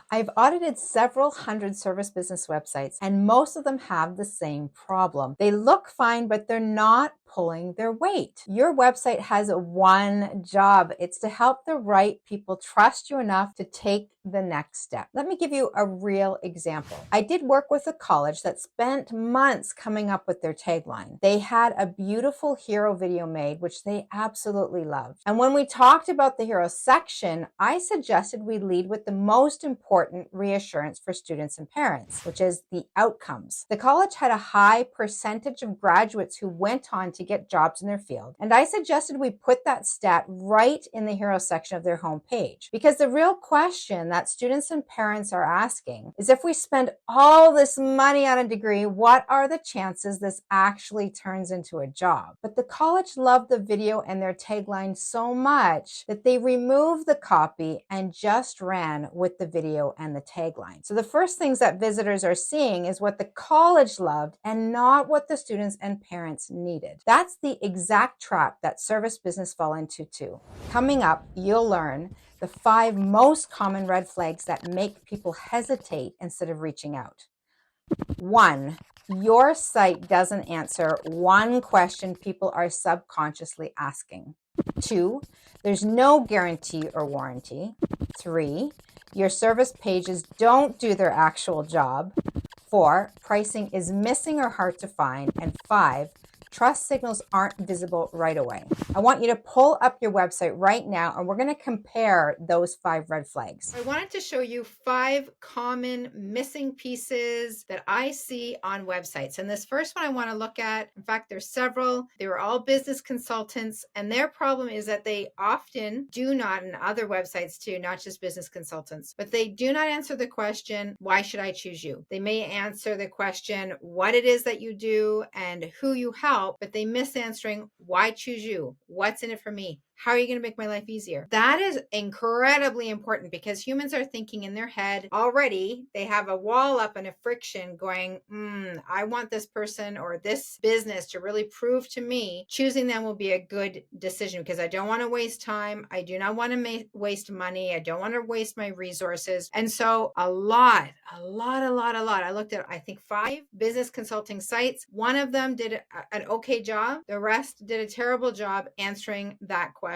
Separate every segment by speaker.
Speaker 1: I've audited several hundred service business websites, and most of them have the same problem. They look fine, but they're not pulling their weight. Your website has one job. It's to help the right people trust you enough to take the next step. Let me give you a real example. I did work with a college that spent months coming up with their tagline. They had a beautiful hero video made, which they absolutely loved. And when we talked about the hero section, I suggested we lead with the most important reassurance for students and parents, which is the outcomes. The college had a high percentage of graduates who went on to get jobs in their field, and I suggested we put that stat right in the hero section of their homepage. Because the real question that students and parents are asking is, if we spend all this money on a degree, what are the chances this actually turns into a job? But the college loved the video and their tagline so much that they removed the copy and just ran with the video and the tagline. So the first things that visitors are seeing is what the college loved and not what the students and parents needed. That's the exact trap that service business fall into too. Coming up, you'll learn the 5 most common red flags that make people hesitate instead of reaching out. 1, your site doesn't answer one question people are subconsciously asking. 2, there's no guarantee or warranty. 3, your service pages don't do their actual job. 4, pricing is missing or hard to find. And 5, trust signals aren't visible right away. I want you to pull up your website right now, and we're going to compare those 5 red flags. I wanted to show you 5 common missing pieces that I see on websites. And this first one I want to look at, in fact, there's several. They were all business consultants, and their problem is that they often do not, and other websites too, not just business consultants, but they do not answer the question, why should I choose you? They may answer the question, what it is that you do and who you help, but they miss answering, why choose you? What's in it for me? How are you going to make my life easier? That is incredibly important, because humans are thinking in their head already. They have a wall up and a friction going, I want this person or this business to really prove to me choosing them will be a good decision, because I don't want to waste time. I do not want to waste money. I don't want to waste my resources. And so a lot. I looked at, I think, 5 business consulting sites. One of them did an okay job. The rest did a terrible job answering that question.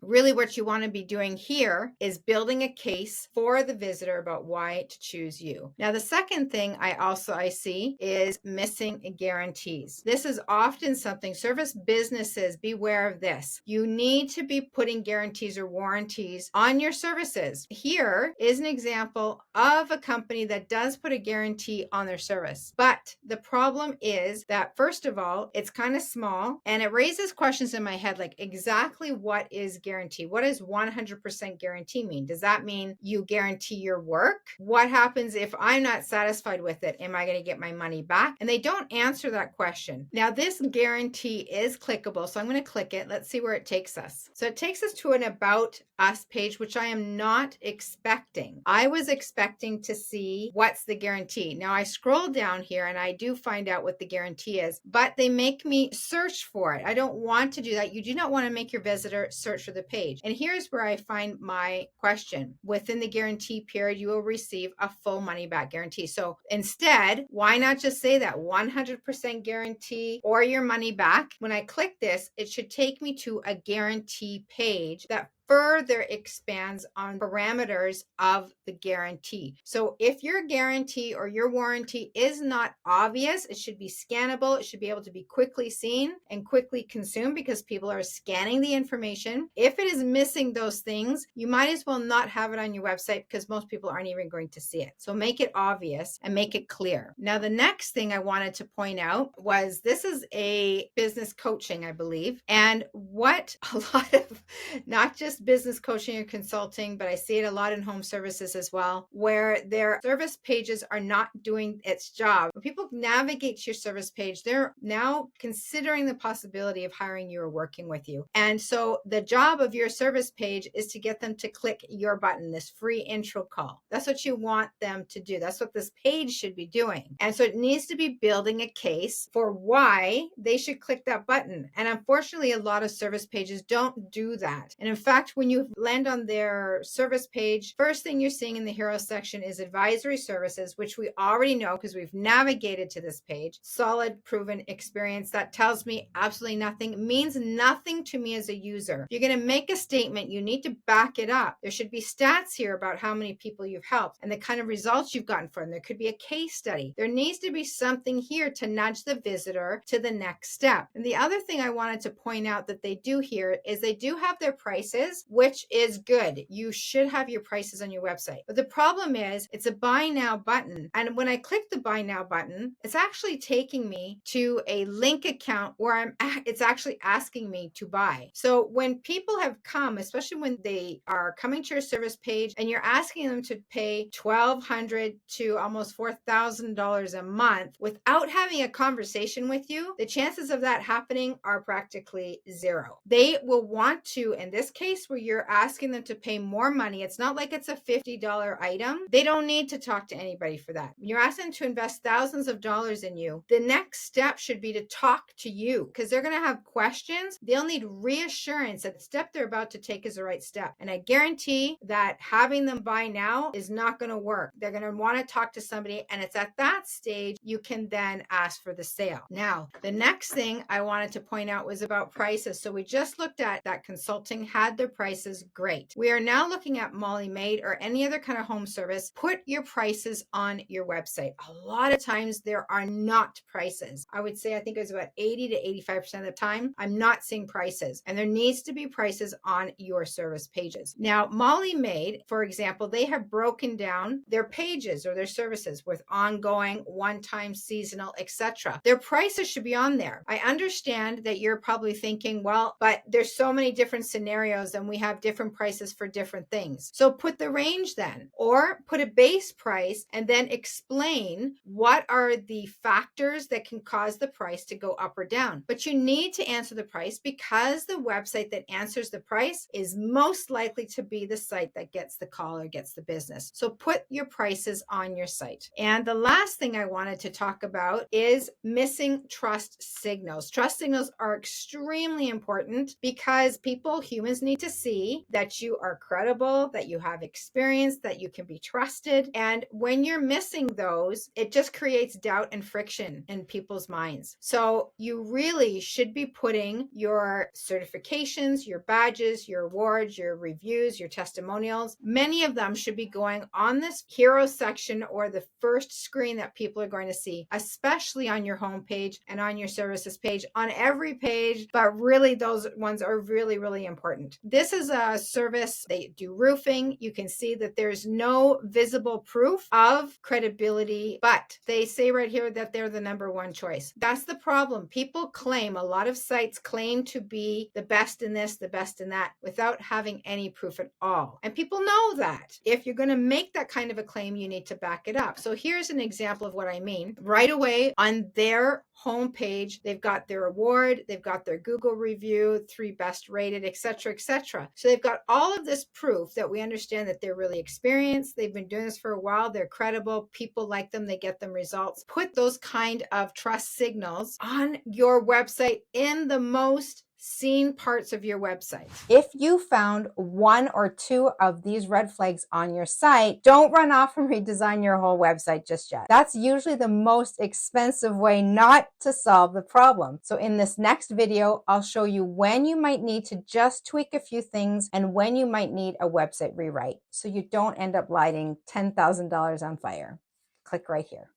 Speaker 1: Really, what you want to be doing here is building a case for the visitor about why to choose you. Now, the second thing I see is missing guarantees. This is often something service businesses, beware of this. You need to be putting guarantees or warranties on your services. Here is an example of a company that does put a guarantee on their service. But the problem is that, first of all, it's kind of small, and it raises questions in my head, like, exactly what is guarantee? What does 100% guarantee mean? Does that mean you guarantee your work? What happens if I'm not satisfied with it? Am I going to get my money back? And they don't answer that question. Now, this guarantee is clickable, so I'm going to click it. Let's see where it takes us. So it takes us to an About Us page, which I am not expecting. I was expecting to see what's the guarantee. Now, I scroll down here and I do find out what the guarantee is, but they make me search for it. I don't want to do that. You do not want to make your visitor search for the page. And here's where I find my question. Within the guarantee period, you will receive a full money back guarantee. So instead, why not just say that 100% guarantee or your money back? When I click this, it should take me to a guarantee page that further expands on parameters of the guarantee. So if your guarantee or your warranty is not obvious, it should be scannable. It should be able to be quickly seen and quickly consumed, because people are scanning the information. If it is missing those things, you might as well not have it on your website, because most people aren't even going to see it. So make it obvious and make it clear. Now, the next thing I wanted to point out was, this is a business coaching, I believe. And what a lot of, not just business coaching or consulting, but I see it a lot in home services as well, where their service pages are not doing its job. When people navigate to your service page, they're now considering the possibility of hiring you or working with you. And so the job of your service page is to get them to click your button, this free intro call. That's what you want them to do. That's what this page should be doing. And so it needs to be building a case for why they should click that button. And unfortunately, a lot of service pages don't do that. And in fact, fact, when you land on their service page, first thing you're seeing in the hero section is advisory services, which we already know because we've navigated to this page. Solid, proven experience. That tells me absolutely nothing. It means nothing to me as a user. If you're going to make a statement, you need to back it up. There should be stats here about how many people you've helped and the kind of results you've gotten from them. There could be a case study. There needs to be something here to nudge the visitor to the next step. And the other thing I wanted to point out that they do here is they do have their prices, which is good. You should have your prices on your website. But the problem is it's a buy now button. And when I click the buy now button, it's actually taking me to a link account where it's actually asking me to buy. So when people have come, especially when they are coming to your service page and you're asking them to pay $1,200 to almost $4,000 a month without having a conversation with you, the chances of that happening are practically zero. They will want to, in this case where you're asking them to pay more money, it's not like it's a $50 item. They don't need to talk to anybody for that. When you're asking them to invest thousands of dollars in you, the next step should be to talk to you because they're going to have questions. They'll need reassurance that the step they're about to take is the right step. And I guarantee that having them buy now is not going to work. They're going to want to talk to somebody, and it's at that stage you can then ask for the sale. Now, the next thing I wanted to point out was about prices. So we just looked at that consulting had their prices. Great. We are now looking at Molly Maid or any other kind of home service. Put your prices on your website. A lot of times there are not prices. I would say I think it was about 80 to 85% of the time I'm not seeing prices, and there needs to be prices on your service pages. Now, Molly Maid, for example, they have broken down their pages or their services with ongoing, one-time, seasonal, etc. Their prices should be on there. I understand that you're probably thinking, well, but there's so many different scenarios and we have different prices for different things. So put the range then, or put a base price and then explain what are the factors that can cause the price to go up or down. But you need to answer the price because the website that answers the price is most likely to be the site that gets the call or gets the business. So put your prices on your site. And the last thing I wanted to talk about is missing trust signals. Trust signals are extremely important because humans need to see that you are credible, that you have experience, that you can be trusted. And when you're missing those, it just creates doubt and friction in people's minds. So you really should be putting your certifications, your badges, your awards, your reviews, your testimonials. Many of them should be going on this hero section or the first screen that people are going to see, especially on your homepage and on your services page, on every page, but really those ones are really, really important. This is a service, they do roofing. You can see that there's no visible proof of credibility, but they say right here that they're the number one choice. That's the problem. People claim, a lot of sites claim to be the best in this, the best in that, without having any proof at all. And people know that. If you're going to make that kind of a claim, you need to back it up. So here's an example of what I mean. Right away on their homepage, they've got their award, they've got their Google review, 3 best rated, etc., etc. So they've got all of this proof that we understand that they're really experienced. They've been doing this for a while. They're credible. People like them. They get them results. Put those kind of trust signals on your website in the most seen parts of your website. If you found 1 or 2 of these red flags on your site, don't run off and redesign your whole website just yet. That's usually the most expensive way not to solve the problem. So in this next video, I'll show you when you might need to just tweak a few things and when you might need a website rewrite so you don't end up lighting $10,000 on fire. Click right here.